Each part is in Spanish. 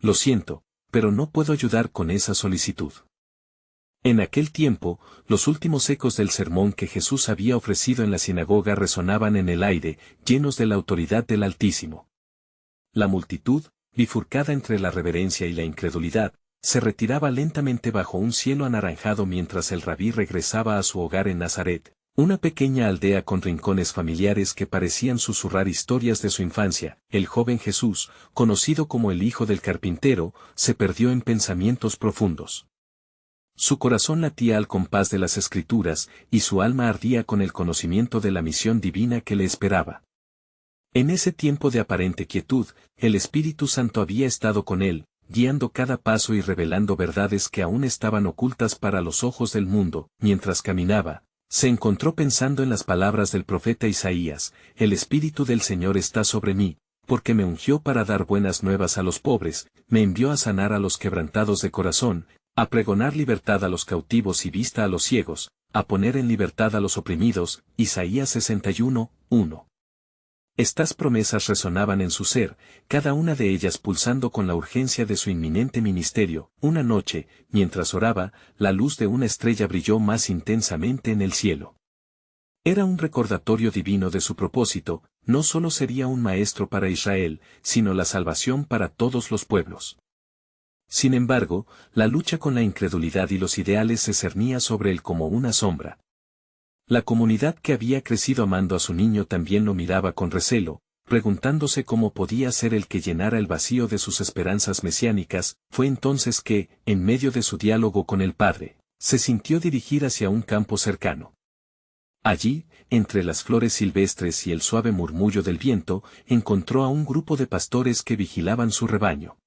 Lo siento, pero no puedo ayudar con esa solicitud. En aquel tiempo, los últimos ecos del sermón que Jesús había ofrecido en la sinagoga resonaban en el aire, llenos de la autoridad del Altísimo. La multitud, bifurcada entre la reverencia y la incredulidad, se retiraba lentamente bajo un cielo anaranjado mientras el rabí regresaba a su hogar en Nazaret, una pequeña aldea con rincones familiares que parecían susurrar historias de su infancia. El joven Jesús, conocido como el hijo del carpintero, se perdió en pensamientos profundos. Su corazón latía al compás de las Escrituras, y su alma ardía con el conocimiento de la misión divina que le esperaba. En ese tiempo de aparente quietud, el Espíritu Santo había estado con él, guiando cada paso y revelando verdades que aún estaban ocultas para los ojos del mundo. Mientras caminaba, se encontró pensando en las palabras del profeta Isaías: «El Espíritu del Señor está sobre mí, porque me ungió para dar buenas nuevas a los pobres, me envió a sanar a los quebrantados de corazón, a pregonar libertad a los cautivos y vista a los ciegos, a poner en libertad a los oprimidos». Isaías 61, 1. Estas promesas resonaban en su ser, cada una de ellas pulsando con la urgencia de su inminente ministerio. Una noche, mientras oraba, la luz de una estrella brilló más intensamente en el cielo. Era un recordatorio divino de su propósito: no solo sería un maestro para Israel, sino la salvación para todos los pueblos. Sin embargo, la lucha con la incredulidad y los ideales se cernía sobre él como una sombra. La comunidad que había crecido amando a su niño también lo miraba con recelo, preguntándose cómo podía ser el que llenara el vacío de sus esperanzas mesiánicas. Fue entonces que, en medio de su diálogo con el Padre, se sintió dirigir hacia un campo cercano. Allí, entre las flores silvestres y el suave murmullo del viento, encontró a un grupo de pastores que vigilaban su rebaño.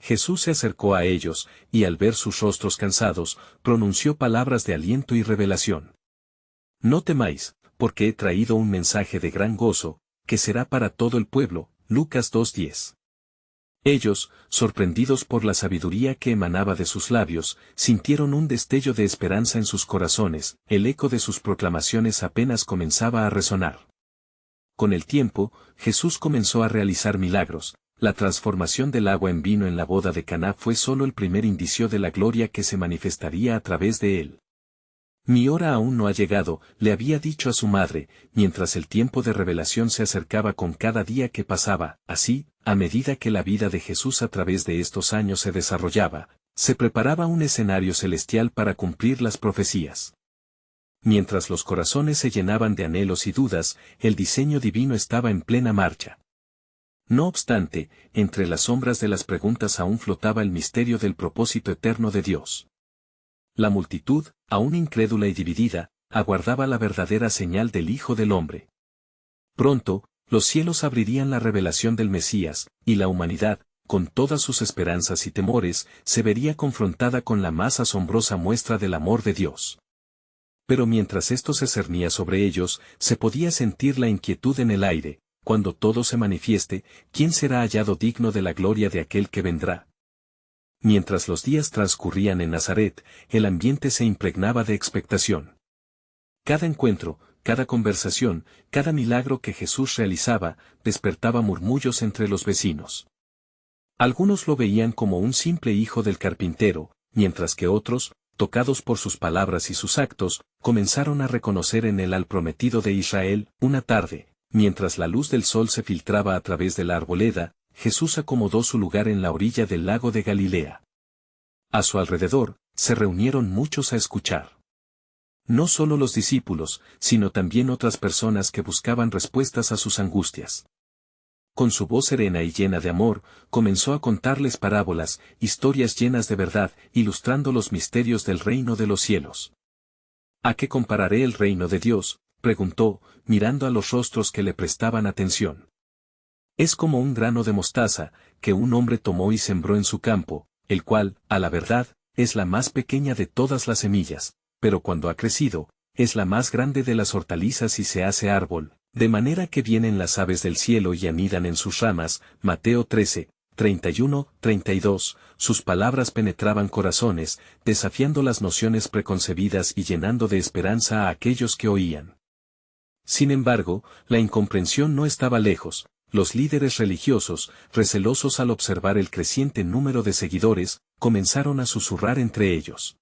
Jesús se acercó a ellos, y al ver sus rostros cansados, pronunció palabras de aliento y revelación. «No temáis, porque he traído un mensaje de gran gozo, que será para todo el pueblo». Lucas 2:10. Ellos, sorprendidos por la sabiduría que emanaba de sus labios, sintieron un destello de esperanza en sus corazones. El eco de sus proclamaciones apenas comenzaba a resonar. Con el tiempo, Jesús comenzó a realizar milagros. La transformación del agua en vino en la boda de Caná fue solo el primer indicio de la gloria que se manifestaría a través de él. «Mi hora aún no ha llegado», le había dicho a su madre, mientras el tiempo de revelación se acercaba con cada día que pasaba. Así, a medida que la vida de Jesús a través de estos años se desarrollaba, se preparaba un escenario celestial para cumplir las profecías. Mientras los corazones se llenaban de anhelos y dudas, el diseño divino estaba en plena marcha. No obstante, entre las sombras de las preguntas aún flotaba el misterio del propósito eterno de Dios. La multitud, aún incrédula y dividida, aguardaba la verdadera señal del Hijo del Hombre. Pronto, los cielos abrirían la revelación del Mesías, y la humanidad, con todas sus esperanzas y temores, se vería confrontada con la más asombrosa muestra del amor de Dios. Pero mientras esto se cernía sobre ellos, se podía sentir la inquietud en el aire: cuando todo se manifieste, ¿quién será hallado digno de la gloria de aquel que vendrá? Mientras los días transcurrían en Nazaret, el ambiente se impregnaba de expectación. Cada encuentro, cada conversación, cada milagro que Jesús realizaba, despertaba murmullos entre los vecinos. Algunos lo veían como un simple hijo del carpintero, mientras que otros, tocados por sus palabras y sus actos, comenzaron a reconocer en él al prometido de Israel. Una tarde, mientras la luz del sol se filtraba a través de la arboleda, Jesús acomodó su lugar en la orilla del lago de Galilea. A su alrededor, se reunieron muchos a escuchar. No solo los discípulos, sino también otras personas que buscaban respuestas a sus angustias. Con su voz serena y llena de amor, comenzó a contarles parábolas, historias llenas de verdad, ilustrando los misterios del reino de los cielos. «¿A qué compararé el reino de Dios?», preguntó, mirando a los rostros que le prestaban atención. «Es como un grano de mostaza, que un hombre tomó y sembró en su campo, el cual, a la verdad, es la más pequeña de todas las semillas, pero cuando ha crecido, es la más grande de las hortalizas y se hace árbol, de manera que vienen las aves del cielo y anidan en sus ramas». Mateo 13, 31, 32. Sus palabras penetraban corazones, desafiando las nociones preconcebidas y llenando de esperanza a aquellos que oían. Sin embargo, la incomprensión no estaba lejos. los líderes religiosos, recelosos al observar el creciente número de seguidores, comenzaron a susurrar entre ellos.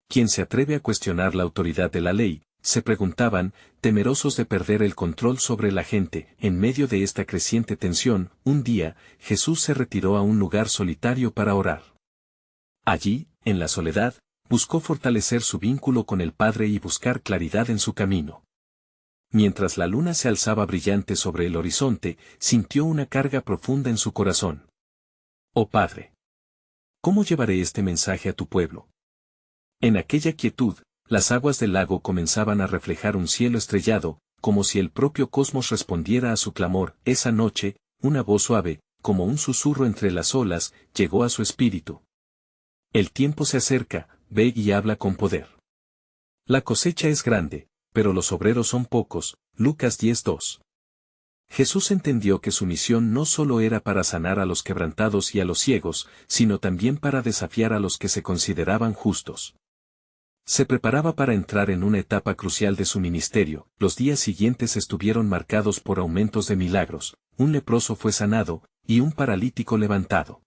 ¿Quién se atreve a cuestionar la autoridad de la ley?, se preguntaban, temerosos de perder el control sobre la gente. En medio de esta creciente tensión, un día, Jesús se retiró a un lugar solitario para orar. Allí, en la soledad, buscó fortalecer su vínculo con el Padre y buscar claridad en su camino. Mientras la luna se alzaba brillante sobre el horizonte, sintió una carga profunda en su corazón. Oh Padre, ¿cómo llevaré este mensaje a tu pueblo? En aquella quietud, las aguas del lago comenzaban a reflejar un cielo estrellado, como si el propio cosmos respondiera a su clamor. Esa noche, una voz suave, como un susurro entre las olas, llegó a su espíritu. El tiempo se acerca, ve y habla con poder. La cosecha es grande, pero los obreros son pocos. Lucas 10:2. Jesús entendió que su misión no solo era para sanar a los quebrantados y a los ciegos, sino también para desafiar a los que se consideraban justos. Se preparaba para entrar en una etapa crucial de su ministerio. Los días siguientes estuvieron marcados por aumentos de milagros. Un leproso fue sanado, y un paralítico levantado.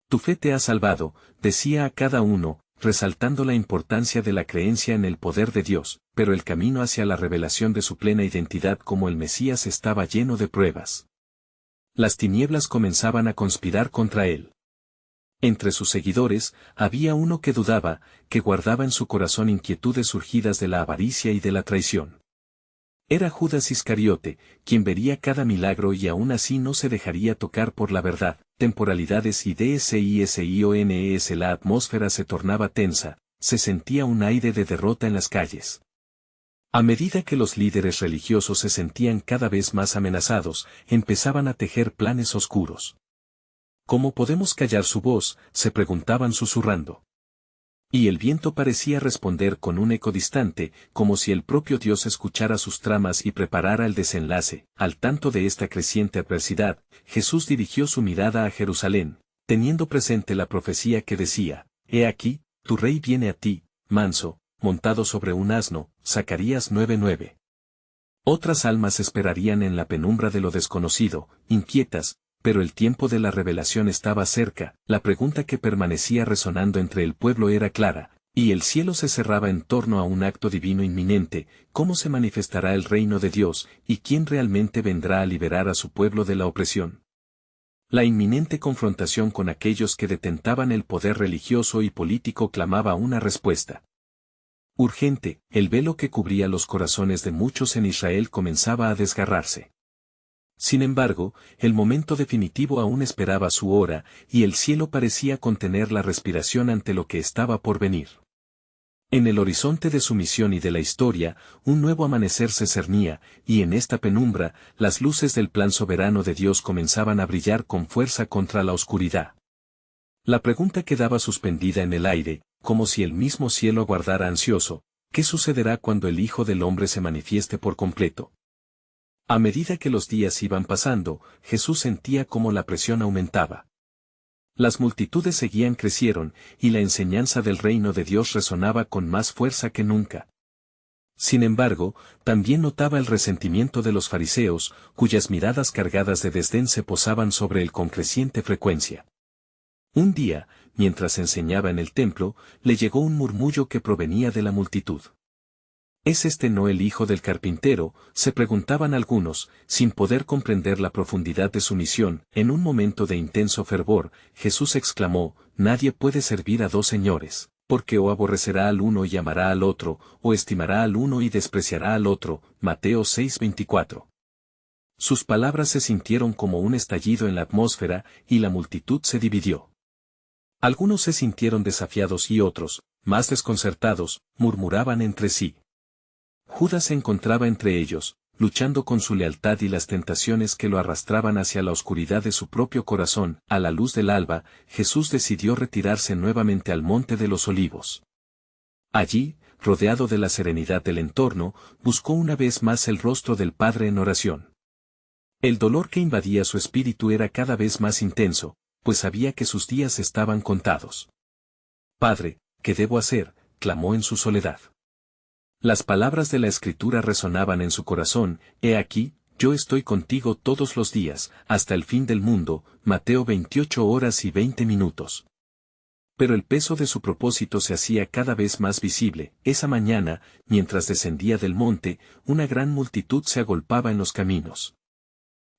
Tu fe te ha salvado, decía a cada uno, resaltando la importancia de la creencia en el poder de Dios, pero el camino hacia la revelación de su plena identidad como el Mesías estaba lleno de pruebas. Las tinieblas comenzaban a conspirar contra él. Entre sus seguidores, había uno que dudaba, que guardaba en su corazón inquietudes surgidas de la avaricia y de la traición. Era Judas Iscariote, quien vería cada milagro y aún así no se dejaría tocar por la verdad. Temporalidades y DSISIONES. La atmósfera se tornaba tensa, se sentía un aire de derrota en las calles. A medida que los líderes religiosos se sentían cada vez más amenazados, empezaban a tejer planes oscuros. ¿Cómo podemos callar su voz?, se preguntaban susurrando. Y el viento parecía responder con un eco distante, como si el propio Dios escuchara sus tramas y preparara el desenlace. Al tanto de esta creciente adversidad, Jesús dirigió su mirada a Jerusalén, teniendo presente la profecía que decía: He aquí, tu rey viene a ti, manso, montado sobre un asno. Zacarías 9:9. Otras almas esperarían en la penumbra de lo desconocido, inquietas, pero el tiempo de la revelación estaba cerca. La pregunta que permanecía resonando entre el pueblo era clara, y el cielo se cerraba en torno a un acto divino inminente: ¿cómo se manifestará el reino de Dios, y quién realmente vendrá a liberar a su pueblo de la opresión? La inminente confrontación con aquellos que detentaban el poder religioso y político clamaba una respuesta. Urgente, el velo que cubría los corazones de muchos en Israel comenzaba a desgarrarse. Sin embargo, el momento definitivo aún esperaba su hora, y el cielo parecía contener la respiración ante lo que estaba por venir. En el horizonte de su misión y de la historia, un nuevo amanecer se cernía, y en esta penumbra, las luces del plan soberano de Dios comenzaban a brillar con fuerza contra la oscuridad. La pregunta quedaba suspendida en el aire, como si el mismo cielo aguardara ansioso: ¿qué sucederá cuando el Hijo del Hombre se manifieste por completo? A medida que los días iban pasando, Jesús sentía cómo la presión aumentaba. Las multitudes seguían creciendo, y la enseñanza del reino de Dios resonaba con más fuerza que nunca. Sin embargo, también notaba el resentimiento de los fariseos, cuyas miradas cargadas de desdén se posaban sobre él con creciente frecuencia. Un día, mientras enseñaba en el templo, le llegó un murmullo que provenía de la multitud. ¿Es este no el hijo del carpintero?, se preguntaban algunos, sin poder comprender la profundidad de su misión. En un momento de intenso fervor, Jesús exclamó: Nadie puede servir a dos señores, porque o aborrecerá al uno y amará al otro, o estimará al uno y despreciará al otro. Mateo 6:24. Sus palabras se sintieron como un estallido en la atmósfera, y la multitud se dividió. Algunos se sintieron desafiados y otros, más desconcertados, murmuraban entre sí. Judas se encontraba entre ellos, luchando con su lealtad y las tentaciones que lo arrastraban hacia la oscuridad de su propio corazón. A la luz del alba, Jesús decidió retirarse nuevamente al Monte de los Olivos. Allí, rodeado de la serenidad del entorno, buscó una vez más el rostro del Padre en oración. El dolor que invadía su espíritu era cada vez más intenso, pues sabía que sus días estaban contados. Padre, ¿qué debo hacer?, clamó en su soledad. Las palabras de la Escritura resonaban en su corazón: He aquí, yo estoy contigo todos los días, hasta el fin del mundo. Mateo 28:20. Pero el peso de su propósito se hacía cada vez más visible. Esa mañana, mientras descendía del monte, una gran multitud se agolpaba en los caminos.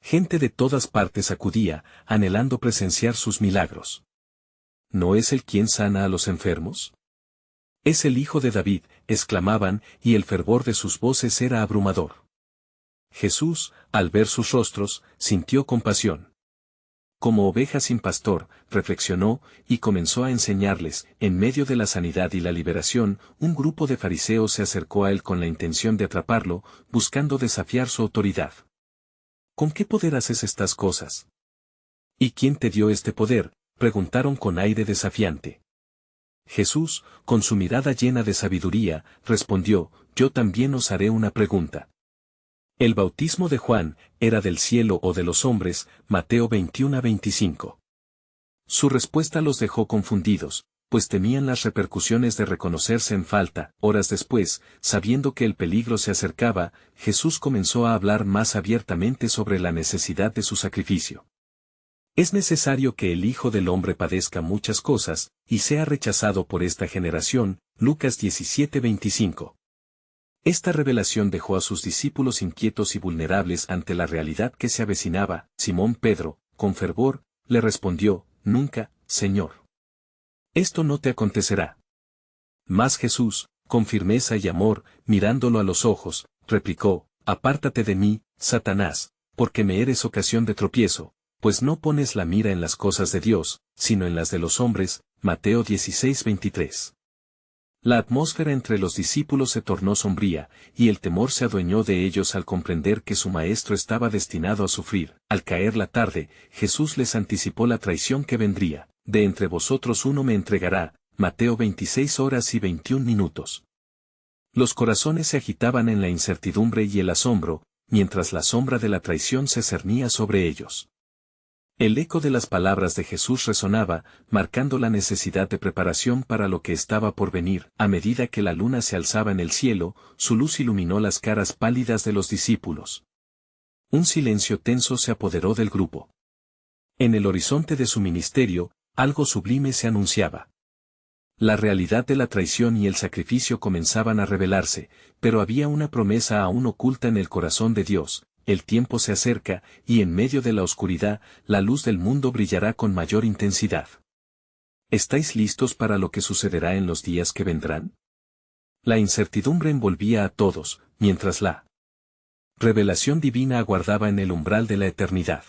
Gente de todas partes acudía, anhelando presenciar sus milagros. ¿No es Él quien sana a los enfermos? Es el Hijo de David, exclamaban, y el fervor de sus voces era abrumador. Jesús, al ver sus rostros, sintió compasión. Como oveja sin pastor, reflexionó, y comenzó a enseñarles. En medio de la sanidad y la liberación, un grupo de fariseos se acercó a él con la intención de atraparlo, buscando desafiar su autoridad. ¿Con qué poder haces estas cosas? ¿Y quién te dio este poder?, preguntaron con aire desafiante. Jesús, con su mirada llena de sabiduría, respondió: yo también os haré una pregunta. ¿El bautismo de Juan era del cielo o de los hombres? Mateo 21:25. Su respuesta los dejó confundidos, pues temían las repercusiones de reconocerse en falta. Horas después, sabiendo que el peligro se acercaba, Jesús comenzó a hablar más abiertamente sobre la necesidad de su sacrificio. Es necesario que el Hijo del Hombre padezca muchas cosas, y sea rechazado por esta generación. Lucas 17:25. Esta revelación dejó a sus discípulos inquietos y vulnerables ante la realidad que se avecinaba. Simón Pedro, con fervor, le respondió: nunca, Señor. Esto no te acontecerá. Mas Jesús, con firmeza y amor, mirándolo a los ojos, replicó: apártate de mí, Satanás, porque me eres ocasión de tropiezo, pues no pones la mira en las cosas de Dios, sino en las de los hombres. Mateo 16:23. La atmósfera entre los discípulos se tornó sombría, y el temor se adueñó de ellos al comprender que su maestro estaba destinado a sufrir. Al caer la tarde, Jesús les anticipó la traición que vendría: de entre vosotros uno me entregará. Mateo 26:21. Los corazones se agitaban en la incertidumbre y el asombro, mientras la sombra de la traición se cernía sobre ellos. El eco de las palabras de Jesús resonaba, marcando la necesidad de preparación para lo que estaba por venir. A medida que la luna se alzaba en el cielo, su luz iluminó las caras pálidas de los discípulos. Un silencio tenso se apoderó del grupo. En el horizonte de su ministerio, algo sublime se anunciaba. La realidad de la traición y el sacrificio comenzaban a revelarse, pero había una promesa aún oculta en el corazón de Dios: el tiempo se acerca, y en medio de la oscuridad, la luz del mundo brillará con mayor intensidad. ¿Estáis listos para lo que sucederá en los días que vendrán? La incertidumbre envolvía a todos, mientras la revelación divina aguardaba en el umbral de la eternidad.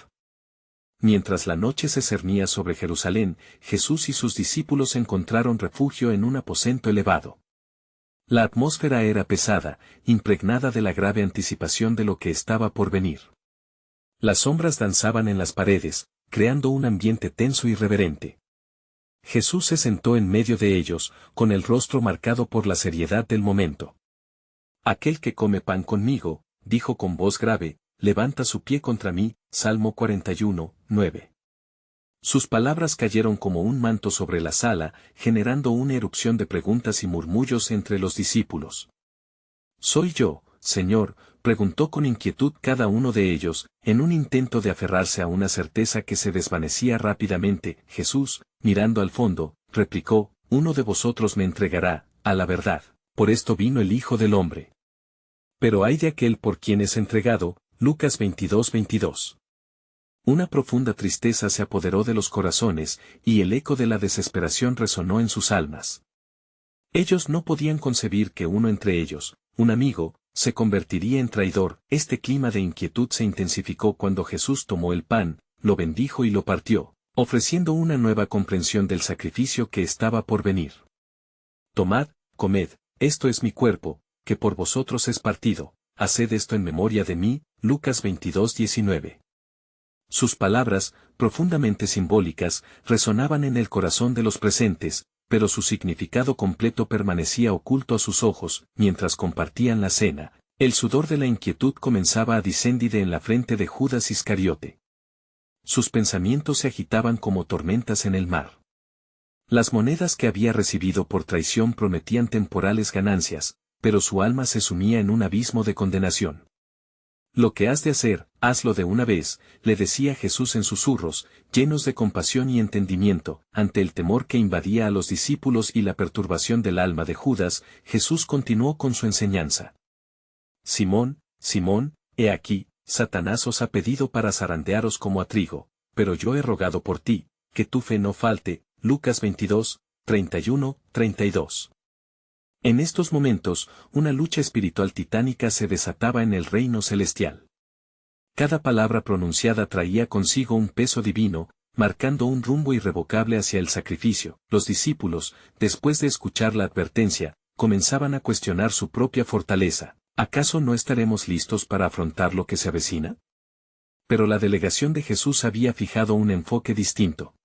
Mientras la noche se cernía sobre Jerusalén, Jesús y sus discípulos encontraron refugio en un aposento elevado. La atmósfera era pesada, impregnada de la grave anticipación de lo que estaba por venir. Las sombras danzaban en las paredes, creando un ambiente tenso y reverente. Jesús se sentó en medio de ellos, con el rostro marcado por la seriedad del momento. Aquel que come pan conmigo, dijo con voz grave, levanta su pie contra mí. Salmo 41:9. Sus palabras cayeron como un manto sobre la sala, generando una erupción de preguntas y murmullos entre los discípulos. ¿Soy yo, Señor?, preguntó con inquietud cada uno de ellos, en un intento de aferrarse a una certeza que se desvanecía rápidamente. Jesús, mirando al fondo, replicó: uno de vosotros me entregará, a la verdad, por esto vino el Hijo del Hombre. Pero ay de aquel por quien es entregado. Lucas 22:22. Una profunda tristeza se apoderó de los corazones, y el eco de la desesperación resonó en sus almas. Ellos no podían concebir que uno entre ellos, un amigo, se convertiría en traidor. Este clima de inquietud se intensificó cuando Jesús tomó el pan, lo bendijo y lo partió, ofreciendo una nueva comprensión del sacrificio que estaba por venir. Tomad, comed, esto es mi cuerpo, que por vosotros es partido, haced esto en memoria de mí. Lucas 22:19. Sus palabras, profundamente simbólicas, resonaban en el corazón de los presentes, pero su significado completo permanecía oculto a sus ojos. Mientras compartían la cena, el sudor de la inquietud comenzaba a descender en la frente de Judas Iscariote. Sus pensamientos se agitaban como tormentas en el mar. Las monedas que había recibido por traición prometían temporales ganancias, pero su alma se sumía en un abismo de condenación. Lo que has de hacer, hazlo de una vez, le decía Jesús en susurros, llenos de compasión y entendimiento. Ante el temor que invadía a los discípulos y la perturbación del alma de Judas, Jesús continuó con su enseñanza. Simón, Simón, he aquí, Satanás os ha pedido para zarandearos como a trigo, pero yo he rogado por ti, que tu fe no falte. Lucas 22, 31, 32. En estos momentos, una lucha espiritual titánica se desataba en el reino celestial. Cada palabra pronunciada traía consigo un peso divino, marcando un rumbo irrevocable hacia el sacrificio. Los discípulos, después de escuchar la advertencia, comenzaban a cuestionar su propia fortaleza. ¿Acaso no estaremos listos para afrontar lo que se avecina? Pero la delegación de Jesús había fijado un enfoque distinto.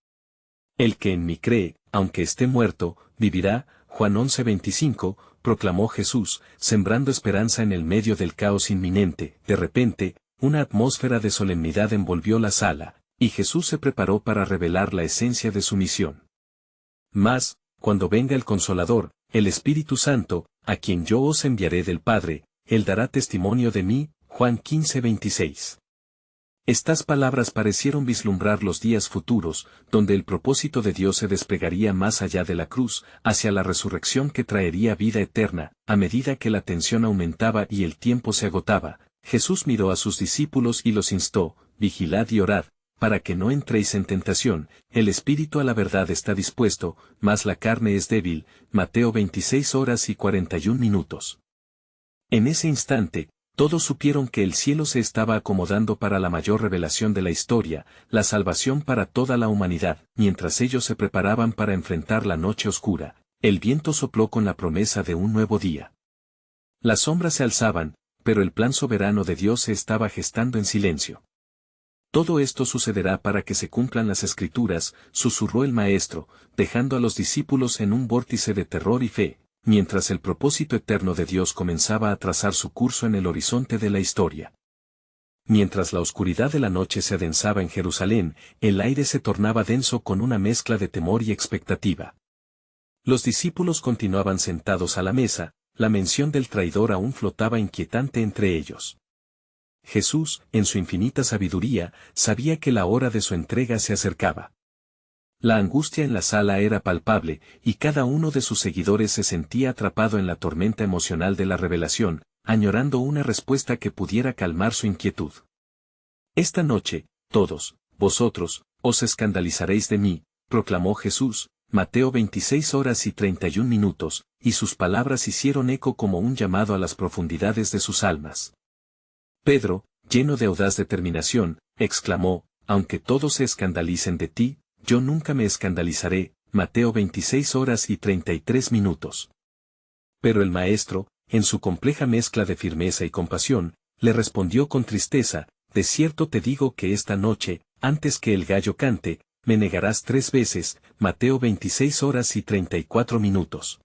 El que en mí cree, aunque esté muerto, vivirá. Juan 11:25, proclamó Jesús, sembrando esperanza en el medio del caos inminente. De repente, una atmósfera de solemnidad envolvió la sala, y Jesús se preparó para revelar la esencia de su misión. Mas, cuando venga el Consolador, el Espíritu Santo, a quien yo os enviaré del Padre, él dará testimonio de mí. Juan 15:26. Estas palabras parecieron vislumbrar los días futuros, donde el propósito de Dios se desplegaría más allá de la cruz, hacia la resurrección que traería vida eterna. A medida que la tensión aumentaba y el tiempo se agotaba, Jesús miró a sus discípulos y los instó, vigilad y orad, para que no entréis en tentación. El espíritu a la verdad está dispuesto, mas la carne es débil. Mateo 26:41. En ese instante, todos supieron que el cielo se estaba acomodando para la mayor revelación de la historia, la salvación para toda la humanidad. Mientras ellos se preparaban para enfrentar la noche oscura, el viento sopló con la promesa de un nuevo día. Las sombras se alzaban, pero el plan soberano de Dios se estaba gestando en silencio. Todo esto sucederá para que se cumplan las Escrituras, susurró el Maestro, dejando a los discípulos en un vórtice de terror y fe, mientras el propósito eterno de Dios comenzaba a trazar su curso en el horizonte de la historia. Mientras la oscuridad de la noche se adensaba en Jerusalén, el aire se tornaba denso con una mezcla de temor y expectativa. Los discípulos continuaban sentados a la mesa, la mención del traidor aún flotaba inquietante entre ellos. Jesús, en su infinita sabiduría, sabía que la hora de su entrega se acercaba. La angustia en la sala era palpable, y cada uno de sus seguidores se sentía atrapado en la tormenta emocional de la revelación, añorando una respuesta que pudiera calmar su inquietud. Esta noche, todos, vosotros, os escandalizaréis de mí, proclamó Jesús, Mateo 26:31, y sus palabras hicieron eco como un llamado a las profundidades de sus almas. Pedro, lleno de audaz determinación, exclamó, aunque todos se escandalicen de ti, yo nunca me escandalizaré. Mateo 26:33. Pero el Maestro, en su compleja mezcla de firmeza y compasión, le respondió con tristeza, de cierto te digo que esta noche, antes que el gallo cante, me negarás 3 veces. Mateo 26:34.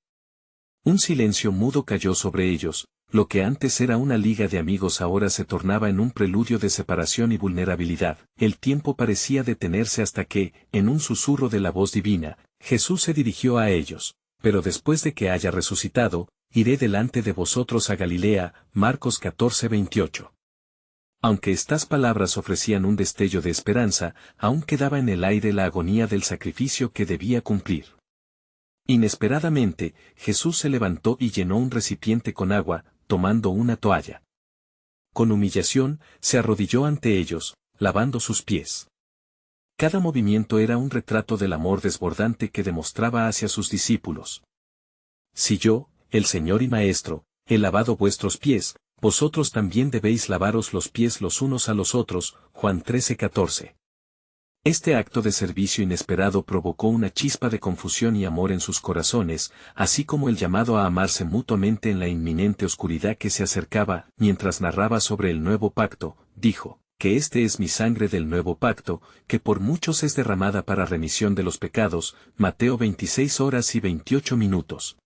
Un silencio mudo cayó sobre ellos. Lo que antes era una liga de amigos ahora se tornaba en un preludio de separación y vulnerabilidad. El tiempo parecía detenerse hasta que, en un susurro de la voz divina, Jesús se dirigió a ellos. Pero después de que haya resucitado, iré delante de vosotros a Galilea. Marcos 14:28. Aunque estas palabras ofrecían un destello de esperanza, aún quedaba en el aire la agonía del sacrificio que debía cumplir. Inesperadamente, Jesús se levantó y llenó un recipiente con agua, tomando una toalla. Con humillación, se arrodilló ante ellos, lavando sus pies. Cada movimiento era un retrato del amor desbordante que demostraba hacia sus discípulos. Si yo, el Señor y Maestro, he lavado vuestros pies, vosotros también debéis lavaros los pies los unos a los otros. Juan 13:14. Este acto de servicio inesperado provocó una chispa de confusión y amor en sus corazones, así como el llamado a amarse mutuamente en la inminente oscuridad que se acercaba. Mientras narraba sobre el nuevo pacto, dijo, que este es mi sangre del nuevo pacto, que por muchos es derramada para remisión de los pecados. Mateo 26:28.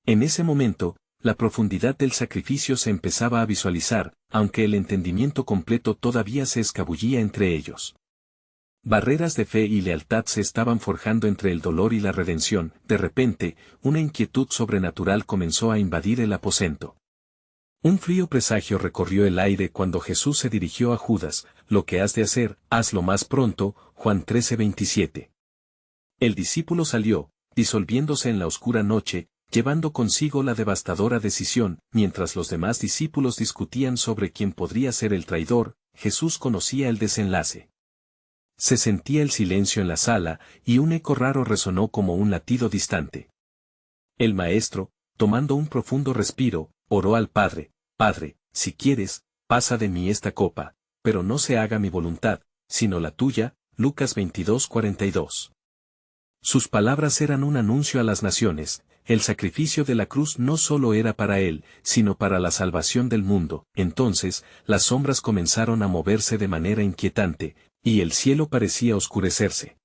En ese momento, la profundidad del sacrificio se empezaba a visualizar, aunque el entendimiento completo todavía se escabullía entre ellos. Barreras de fe y lealtad se estaban forjando entre el dolor y la redención. De repente, una inquietud sobrenatural comenzó a invadir el aposento. Un frío presagio recorrió el aire cuando Jesús se dirigió a Judas: lo que has de hacer, hazlo más pronto. Juan 13:27. El discípulo salió, disolviéndose en la oscura noche, llevando consigo la devastadora decisión. Mientras los demás discípulos discutían sobre quién podría ser el traidor, Jesús conocía el desenlace. Se sentía el silencio en la sala, y un eco raro resonó como un latido distante. El maestro, tomando un profundo respiro, oró al Padre: Padre, si quieres, pasa de mí esta copa, pero no se haga mi voluntad, sino la tuya. Lucas 22:42. Sus palabras eran un anuncio a las naciones. El sacrificio de la cruz no solo era para él, sino para la salvación del mundo. Entonces, las sombras comenzaron a moverse de manera inquietante, y el cielo parecía oscurecerse.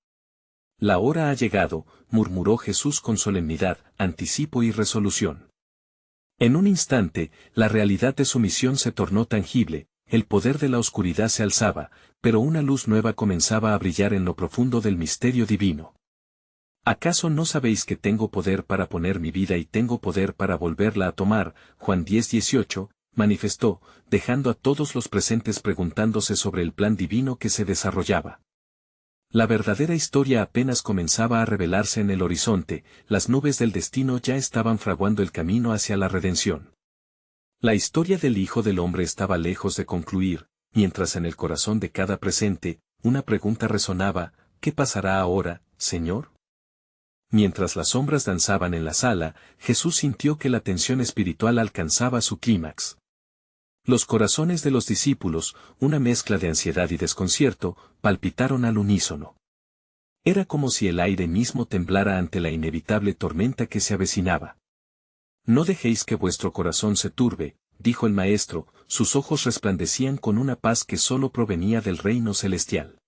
La hora ha llegado, murmuró Jesús con solemnidad, anticipo y resolución. En un instante, la realidad de su misión se tornó tangible. El poder de la oscuridad se alzaba, pero una luz nueva comenzaba a brillar en lo profundo del misterio divino. ¿Acaso no sabéis que tengo poder para poner mi vida y tengo poder para volverla a tomar? Juan 10:18, manifestó, dejando a todos los presentes preguntándose sobre el plan divino que se desarrollaba. La verdadera historia apenas comenzaba a revelarse en el horizonte. Las nubes del destino ya estaban fraguando el camino hacia la redención. La historia del Hijo del Hombre estaba lejos de concluir, mientras en el corazón de cada presente, una pregunta resonaba: ¿qué pasará ahora, Señor? Mientras las sombras danzaban en la sala, Jesús sintió que la tensión espiritual alcanzaba su clímax. Los corazones de los discípulos, una mezcla de ansiedad y desconcierto, palpitaron al unísono. Era como si el aire mismo temblara ante la inevitable tormenta que se avecinaba. No dejéis que vuestro corazón se turbe, dijo el Maestro. Sus ojos resplandecían con una paz que sólo provenía del reino celestial.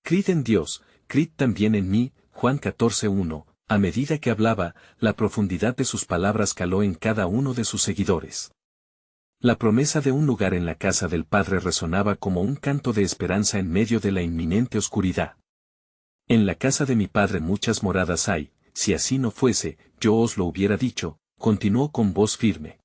Creed en Dios, creed también en mí. Juan 14:1. A medida que hablaba, la profundidad de sus palabras caló en cada uno de sus seguidores. La promesa de un lugar en la casa del Padre resonaba como un canto de esperanza en medio de la inminente oscuridad. En la casa de mi Padre muchas moradas hay. Si así no fuese, yo os lo hubiera dicho, continuó con voz firme.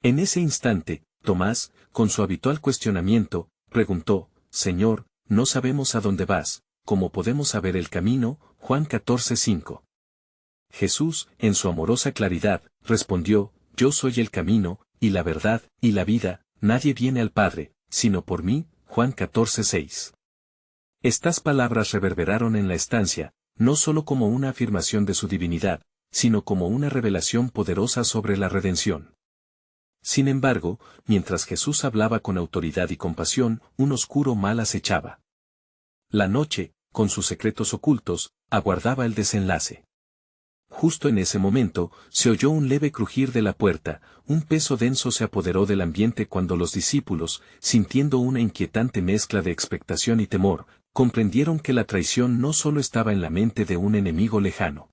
En ese instante, Tomás, con su habitual cuestionamiento, preguntó: Señor, no sabemos a dónde vas, ¿cómo podemos saber el camino? Juan 14:5. Jesús, en su amorosa claridad, respondió: Yo soy el camino, y la verdad, y la vida. Nadie viene al Padre, sino por mí. Juan 14:6. Estas palabras reverberaron en la estancia, no solo como una afirmación de su divinidad, sino como una revelación poderosa sobre la redención. Sin embargo, mientras Jesús hablaba con autoridad y compasión, un oscuro mal acechaba. La noche, con sus secretos ocultos, aguardaba el desenlace. Justo en ese momento, se oyó un leve crujir de la puerta. Un peso denso se apoderó del ambiente cuando los discípulos, sintiendo una inquietante mezcla de expectación y temor, comprendieron que la traición no solo estaba en la mente de un enemigo lejano.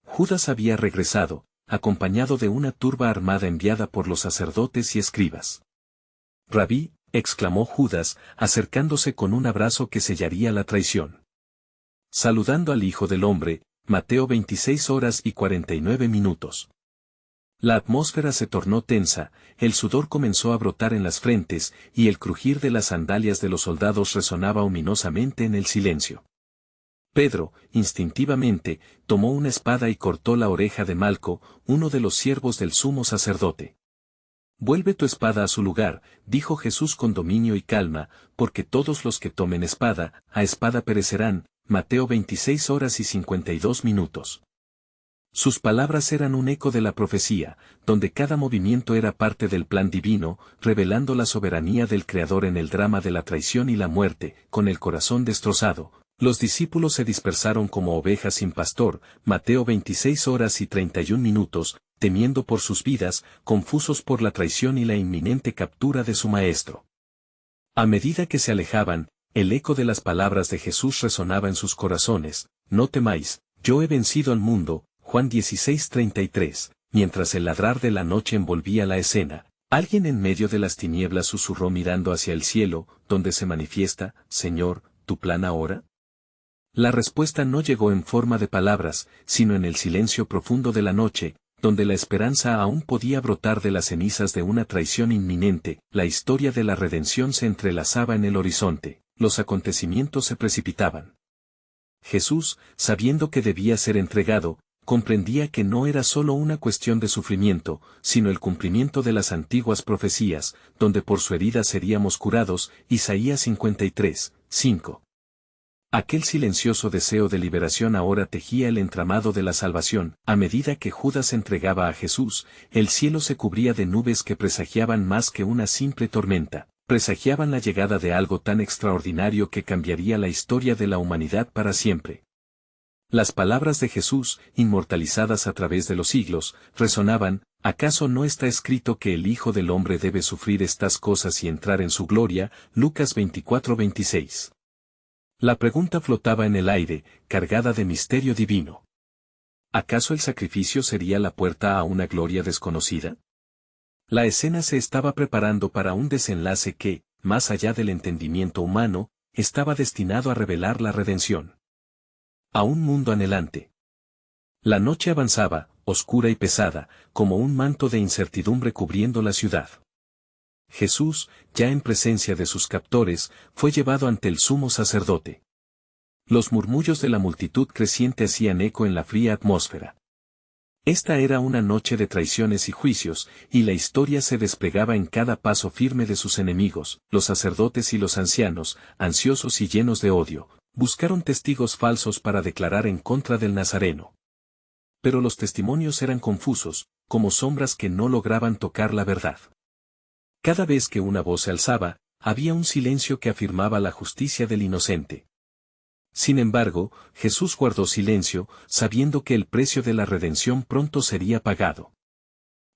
Judas había regresado, acompañado de una turba armada enviada por los sacerdotes y escribas. Rabí, exclamó Judas, acercándose con un abrazo que sellaría la traición. Saludando al Hijo del Hombre, Mateo 26:49. La atmósfera se tornó tensa, el sudor comenzó a brotar en las frentes, y el crujir de las sandalias de los soldados resonaba ominosamente en el silencio. Pedro, instintivamente, tomó una espada y cortó la oreja de Malco, uno de los siervos del sumo sacerdote. Vuelve tu espada a su lugar, dijo Jesús con dominio y calma, porque todos los que tomen espada, a espada perecerán. Mateo 26:52. Sus palabras eran un eco de la profecía, donde cada movimiento era parte del plan divino, revelando la soberanía del Creador en el drama de la traición y la muerte. Con el corazón destrozado, los discípulos se dispersaron como ovejas sin pastor. Mateo 26:31, temiendo por sus vidas, confusos por la traición y la inminente captura de su Maestro. A medida que se alejaban, el eco de las palabras de Jesús resonaba en sus corazones: no temáis, yo he vencido al mundo. Juan 16:33. Mientras el ladrar de la noche envolvía la escena, alguien en medio de las tinieblas susurró mirando hacia el cielo, donde se manifiesta: Señor, ¿tu plan ahora? La respuesta no llegó en forma de palabras, sino en el silencio profundo de la noche. donde la esperanza aún podía brotar de las cenizas de una traición inminente, la historia de la redención se entrelazaba en el horizonte, los acontecimientos se precipitaban. Jesús, sabiendo que debía ser entregado, comprendía que no era solo una cuestión de sufrimiento, sino el cumplimiento de las antiguas profecías, donde por su herida seríamos curados, Isaías 53, 5. Aquel silencioso deseo de liberación ahora tejía el entramado de la salvación. A medida que Judas entregaba a Jesús, el cielo se cubría de nubes que presagiaban más que una simple tormenta, presagiaban la llegada de algo tan extraordinario que cambiaría la historia de la humanidad para siempre. Las palabras de Jesús, inmortalizadas a través de los siglos, resonaban: ¿acaso no está escrito que el Hijo del Hombre debe sufrir estas cosas y entrar en su gloria? Lucas 24:26. La pregunta flotaba en el aire, cargada de misterio divino. ¿Acaso el sacrificio sería la puerta a una gloria desconocida? La escena se estaba preparando para un desenlace que, más allá del entendimiento humano, estaba destinado a revelar la redención. A un mundo anhelante. La noche avanzaba, oscura y pesada, como un manto de incertidumbre cubriendo la ciudad. Jesús, ya en presencia de sus captores, fue llevado ante el sumo sacerdote. Los murmullos de la multitud creciente hacían eco en la fría atmósfera. Esta era una noche de traiciones y juicios, y la historia se desplegaba en cada paso firme de sus enemigos. Los sacerdotes y los ancianos, ansiosos y llenos de odio, buscaron testigos falsos para declarar en contra del Nazareno. Pero los testimonios eran confusos, como sombras que no lograban tocar la verdad. Cada vez que una voz se alzaba, había un silencio que afirmaba la justicia del inocente. Sin embargo, Jesús guardó silencio, sabiendo que el precio de la redención pronto sería pagado.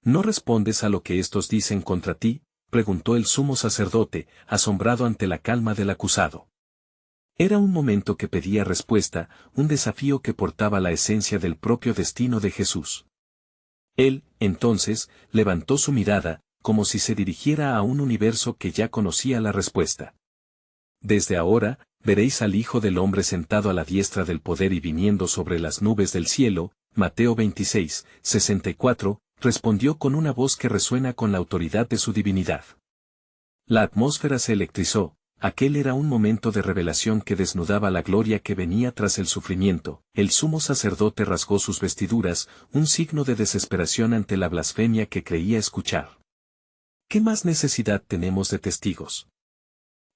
¿No respondes a lo que estos dicen contra ti?, preguntó el sumo sacerdote, asombrado ante la calma del acusado. Era un momento que pedía respuesta, un desafío que portaba la esencia del propio destino de Jesús. Él, entonces, levantó su mirada, como si se dirigiera a un universo que ya conocía la respuesta. Desde ahora, veréis al Hijo del Hombre sentado a la diestra del poder y viniendo sobre las nubes del cielo. Mateo 26, 64, respondió con una voz que resuena con la autoridad de su divinidad. La atmósfera se electrizó. Aquel era un momento de revelación que desnudaba la gloria que venía tras el sufrimiento. El sumo sacerdote rasgó sus vestiduras, un signo de desesperación ante la blasfemia que creía escuchar. ¿Qué más necesidad tenemos de testigos?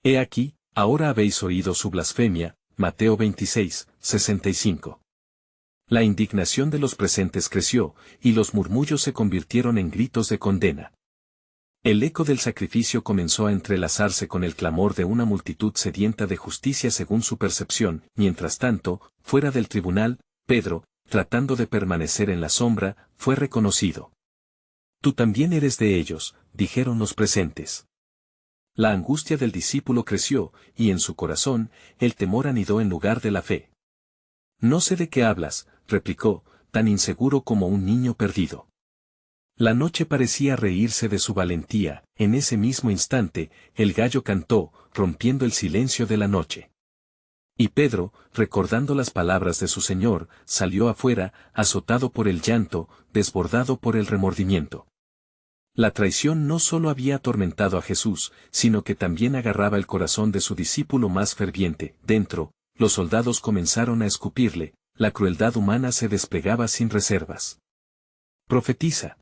He aquí, ahora habéis oído su blasfemia. Mateo 26, 65. La indignación de los presentes creció, y los murmullos se convirtieron en gritos de condena. El eco del sacrificio comenzó a entrelazarse con el clamor de una multitud sedienta de justicia según su percepción. Mientras tanto, fuera del tribunal, Pedro, tratando de permanecer en la sombra, fue reconocido. Tú también eres de ellos, dijeron los presentes. La angustia del discípulo creció, y en su corazón, el temor anidó en lugar de la fe. No sé de qué hablas, replicó, tan inseguro como un niño perdido. La noche parecía reírse de su valentía. En ese mismo instante, el gallo cantó, rompiendo el silencio de la noche. Y Pedro, recordando las palabras de su Señor, salió afuera, azotado por el llanto, desbordado por el remordimiento. La traición no solo había atormentado a Jesús, sino que también agarraba el corazón de su discípulo más ferviente. Dentro, los soldados comenzaron a escupirle, la crueldad humana se desplegaba sin reservas. Profetiza.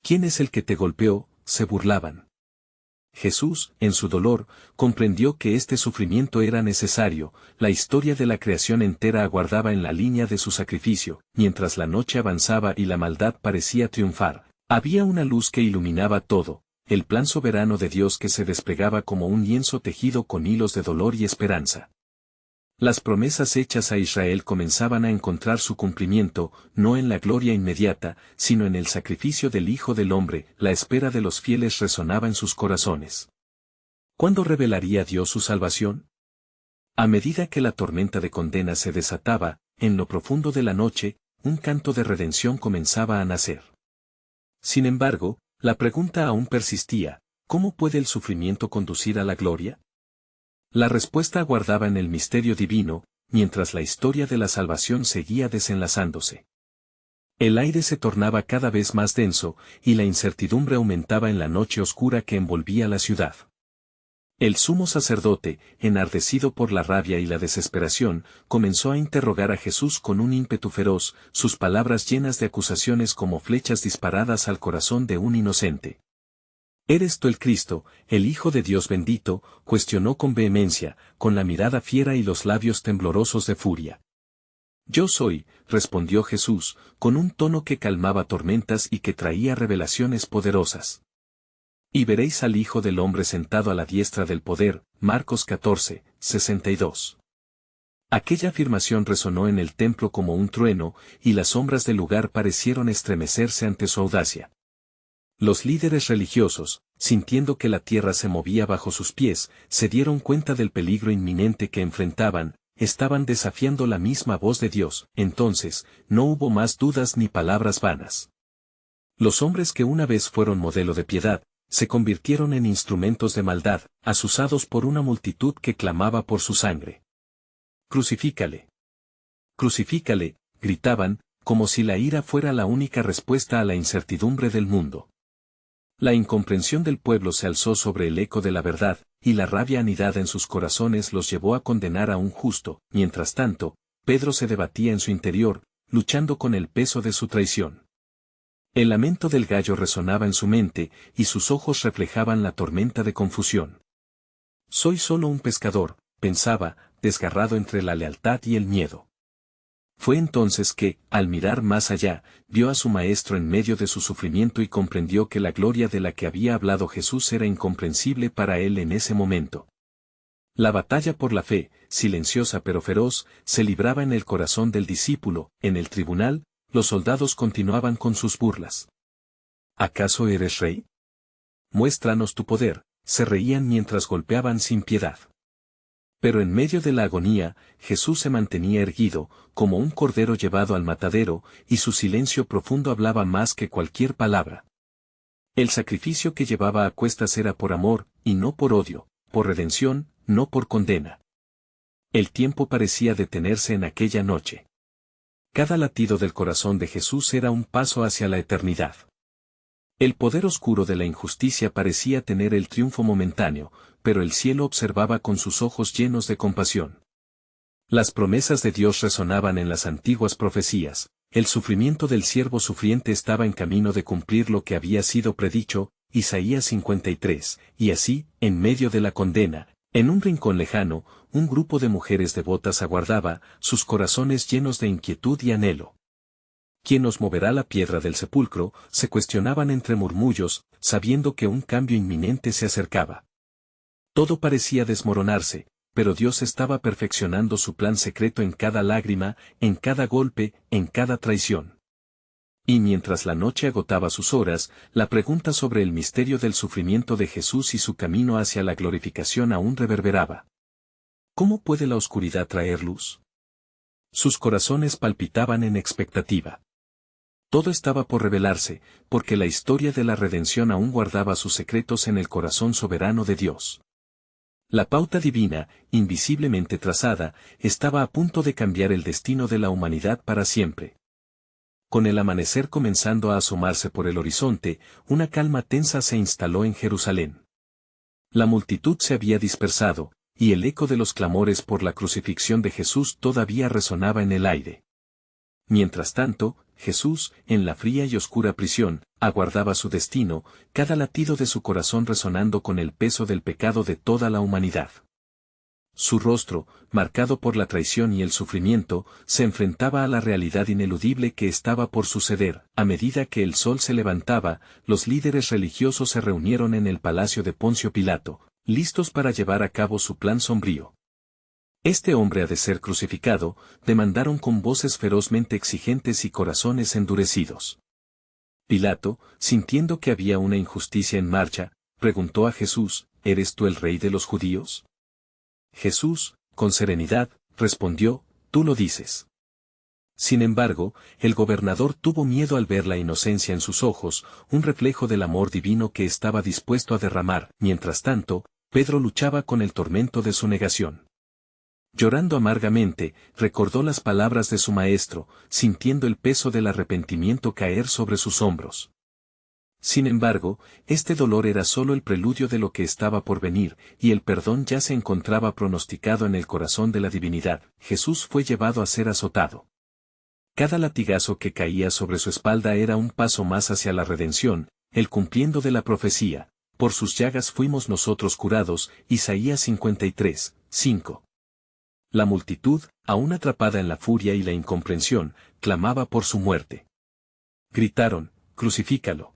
¿Quién es el que te golpeó?, se burlaban. Jesús, en su dolor, comprendió que este sufrimiento era necesario. La historia de la creación entera aguardaba en la línea de su sacrificio. Mientras la noche avanzaba y la maldad parecía triunfar, había una luz que iluminaba todo, el plan soberano de Dios que se desplegaba como un lienzo tejido con hilos de dolor y esperanza. Las promesas hechas a Israel comenzaban a encontrar su cumplimiento, no en la gloria inmediata, sino en el sacrificio del Hijo del Hombre. La espera de los fieles resonaba en sus corazones. ¿Cuándo revelaría Dios su salvación? A medida que la tormenta de condena se desataba, en lo profundo de la noche, un canto de redención comenzaba a nacer. Sin embargo, la pregunta aún persistía: ¿cómo puede el sufrimiento conducir a la gloria? La respuesta aguardaba en el misterio divino, mientras la historia de la salvación seguía desenlazándose. El aire se tornaba cada vez más denso, y la incertidumbre aumentaba en la noche oscura que envolvía la ciudad. El sumo sacerdote, enardecido por la rabia y la desesperación, comenzó a interrogar a Jesús con un ímpetu feroz, sus palabras llenas de acusaciones como flechas disparadas al corazón de un inocente. ¿Eres tú el Cristo, el Hijo de Dios bendito?, cuestionó con vehemencia, con la mirada fiera y los labios temblorosos de furia. Yo soy, respondió Jesús, con un tono que calmaba tormentas y que traía revelaciones poderosas. Y veréis al Hijo del Hombre sentado a la diestra del poder, Marcos 14, 62. Aquella afirmación resonó en el templo como un trueno, y las sombras del lugar parecieron estremecerse ante su audacia. Los líderes religiosos, sintiendo que la tierra se movía bajo sus pies, se dieron cuenta del peligro inminente que enfrentaban, estaban desafiando la misma voz de Dios. Entonces, no hubo más dudas ni palabras vanas. Los hombres que una vez fueron modelo de piedad, se convirtieron en instrumentos de maldad, azuzados por una multitud que clamaba por su sangre. «Crucifícale. Crucifícale», gritaban, como si la ira fuera la única respuesta a la incertidumbre del mundo. La incomprensión del pueblo se alzó sobre el eco de la verdad, y la rabia anidada en sus corazones los llevó a condenar a un justo. Mientras tanto, Pedro se debatía en su interior, luchando con el peso de su traición. El lamento del gallo resonaba en su mente, y sus ojos reflejaban la tormenta de confusión. Soy solo un pescador, pensaba, desgarrado entre la lealtad y el miedo. Fue entonces que, al mirar más allá, vio a su maestro en medio de su sufrimiento y comprendió que la gloria de la que había hablado Jesús era incomprensible para él en ese momento. La batalla por la fe, silenciosa pero feroz, se libraba en el corazón del discípulo. En el tribunal, los soldados continuaban con sus burlas. ¿Acaso eres rey? Muéstranos tu poder, se reían mientras golpeaban sin piedad. Pero en medio de la agonía, Jesús se mantenía erguido, como un cordero llevado al matadero, y su silencio profundo hablaba más que cualquier palabra. El sacrificio que llevaba a cuestas era por amor, y no por odio, por redención, no por condena. El tiempo parecía detenerse en aquella noche. Cada latido del corazón de Jesús era un paso hacia la eternidad. El poder oscuro de la injusticia parecía tener el triunfo momentáneo, pero el cielo observaba con sus ojos llenos de compasión. Las promesas de Dios resonaban en las antiguas profecías, el sufrimiento del siervo sufriente estaba en camino de cumplir lo que había sido predicho, Isaías 53, y así, en medio de la condena, en un rincón lejano, un grupo de mujeres devotas aguardaba, sus corazones llenos de inquietud y anhelo. ¿Quién nos moverá la piedra del sepulcro?, se cuestionaban entre murmullos, sabiendo que un cambio inminente se acercaba. Todo parecía desmoronarse, pero Dios estaba perfeccionando su plan secreto en cada lágrima, en cada golpe, en cada traición. Y mientras la noche agotaba sus horas, la pregunta sobre el misterio del sufrimiento de Jesús y su camino hacia la glorificación aún reverberaba. ¿Cómo puede la oscuridad traer luz? Sus corazones palpitaban en expectativa. Todo estaba por revelarse, porque la historia de la redención aún guardaba sus secretos en el corazón soberano de Dios. La pauta divina, invisiblemente trazada, estaba a punto de cambiar el destino de la humanidad para siempre. Con el amanecer comenzando a asomarse por el horizonte, una calma tensa se instaló en Jerusalén. La multitud se había dispersado, y el eco de los clamores por la crucifixión de Jesús todavía resonaba en el aire. Mientras tanto, Jesús, en la fría y oscura prisión, aguardaba su destino, cada latido de su corazón resonando con el peso del pecado de toda la humanidad. Su rostro, marcado por la traición y el sufrimiento, se enfrentaba a la realidad ineludible que estaba por suceder. A medida que el sol se levantaba, los líderes religiosos se reunieron en el palacio de Poncio Pilato, listos para llevar a cabo su plan sombrío. Este hombre ha de ser crucificado, demandaron con voces ferozmente exigentes y corazones endurecidos. Pilato, sintiendo que había una injusticia en marcha, preguntó a Jesús, ¿eres tú el rey de los judíos? Jesús, con serenidad, respondió, tú lo dices. Sin embargo, el gobernador tuvo miedo al ver la inocencia en sus ojos, un reflejo del amor divino que estaba dispuesto a derramar. Mientras tanto, Pedro luchaba con el tormento de su negación. Llorando amargamente, recordó las palabras de su maestro, sintiendo el peso del arrepentimiento caer sobre sus hombros. Sin embargo, este dolor era solo el preludio de lo que estaba por venir, y el perdón ya se encontraba pronosticado en el corazón de la divinidad. Jesús fue llevado a ser azotado. Cada latigazo que caía sobre su espalda era un paso más hacia la redención, el cumpliendo de la profecía. Por sus llagas fuimos nosotros curados, Isaías 53, 5. La multitud, aún atrapada en la furia y la incomprensión, clamaba por su muerte. Gritaron, «Crucifícalo».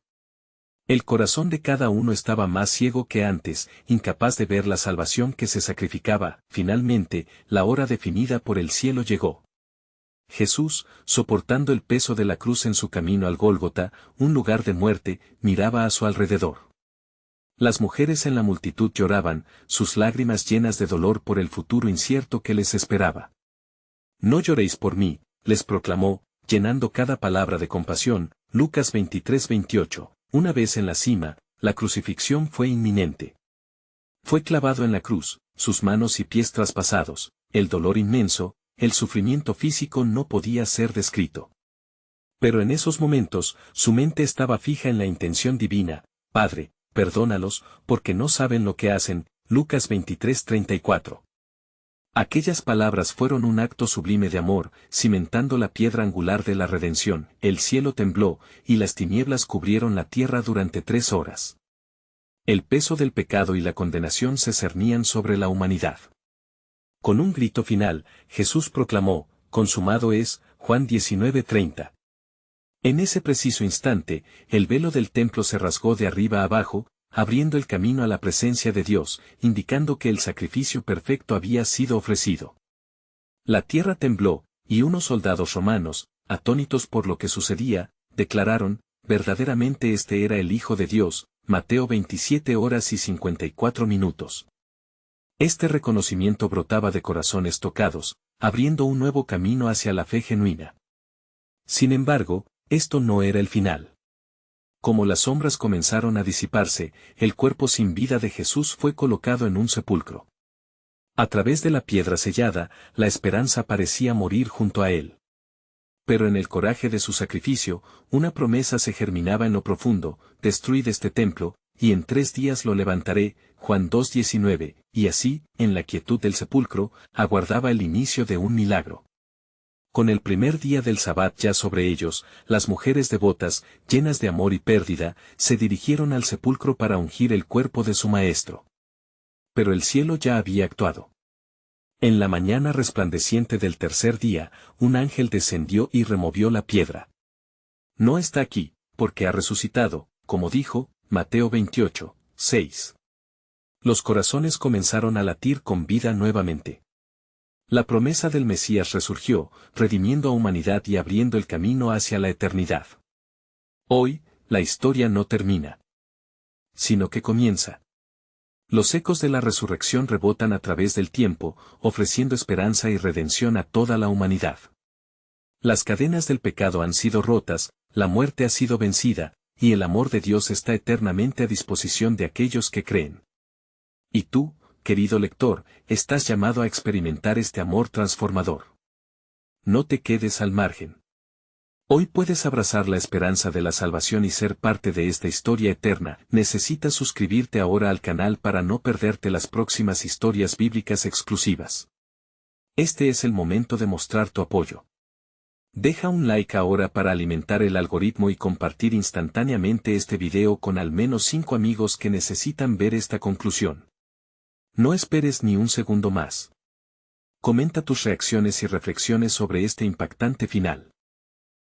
El corazón de cada uno estaba más ciego que antes, incapaz de ver la salvación que se sacrificaba. Finalmente, la hora definida por el cielo llegó. Jesús, soportando el peso de la cruz en su camino al Gólgota, un lugar de muerte, miraba a su alrededor. Las mujeres en la multitud lloraban, sus lágrimas llenas de dolor por el futuro incierto que les esperaba. «No lloréis por mí», les proclamó, llenando cada palabra de compasión. Lucas 23-28. Una vez en la cima, la crucifixión fue inminente. Fue clavado en la cruz, sus manos y pies traspasados, el dolor inmenso, el sufrimiento físico no podía ser descrito. Pero en esos momentos, su mente estaba fija en la intención divina. «Padre, perdónalos, porque no saben lo que hacen». Lucas 23-34. Aquellas palabras fueron un acto sublime de amor, cimentando la piedra angular de la redención. El cielo tembló, y las tinieblas cubrieron la tierra durante 3 horas. El peso del pecado y la condenación se cernían sobre la humanidad. Con un grito final, Jesús proclamó, «Consumado es», Juan 19:30. En ese preciso instante, el velo del templo se rasgó de arriba a abajo, abriendo el camino a la presencia de Dios, indicando que el sacrificio perfecto había sido ofrecido. La tierra tembló, y unos soldados romanos, atónitos por lo que sucedía, declararon, «Verdaderamente este era el Hijo de Dios». Mateo 27:54. Este reconocimiento brotaba de corazones tocados, abriendo un nuevo camino hacia la fe genuina. Sin embargo, esto no era el final. Como las sombras comenzaron a disiparse, el cuerpo sin vida de Jesús fue colocado en un sepulcro. A través de la piedra sellada, la esperanza parecía morir junto a él. Pero en el coraje de su sacrificio, una promesa se germinaba en lo profundo: «Destruid este templo, y en 3 días lo levantaré». Juan 2:19, y así, en la quietud del sepulcro, aguardaba el inicio de un milagro. Con el primer día del Sabbat ya sobre ellos, las mujeres devotas, llenas de amor y pérdida, se dirigieron al sepulcro para ungir el cuerpo de su maestro. Pero el cielo ya había actuado. En la mañana resplandeciente del tercer día, un ángel descendió y removió la piedra. «No está aquí, porque ha resucitado», como dijo, Mateo 28:6. Los corazones comenzaron a latir con vida nuevamente. La promesa del Mesías resurgió, redimiendo a humanidad y abriendo el camino hacia la eternidad. Hoy, la historia no termina, sino que comienza. Los ecos de la resurrección rebotan a través del tiempo, ofreciendo esperanza y redención a toda la humanidad. Las cadenas del pecado han sido rotas, la muerte ha sido vencida, y el amor de Dios está eternamente a disposición de aquellos que creen. Y tú, querido lector, estás llamado a experimentar este amor transformador. No te quedes al margen. Hoy puedes abrazar la esperanza de la salvación y ser parte de esta historia eterna. Necesitas suscribirte ahora al canal para no perderte las próximas historias bíblicas exclusivas. Este es el momento de mostrar tu apoyo. Deja un like ahora para alimentar el algoritmo y compartir instantáneamente este video con al menos 5 amigos que necesitan ver esta conclusión. No esperes ni un segundo más. Comenta tus reacciones y reflexiones sobre este impactante final.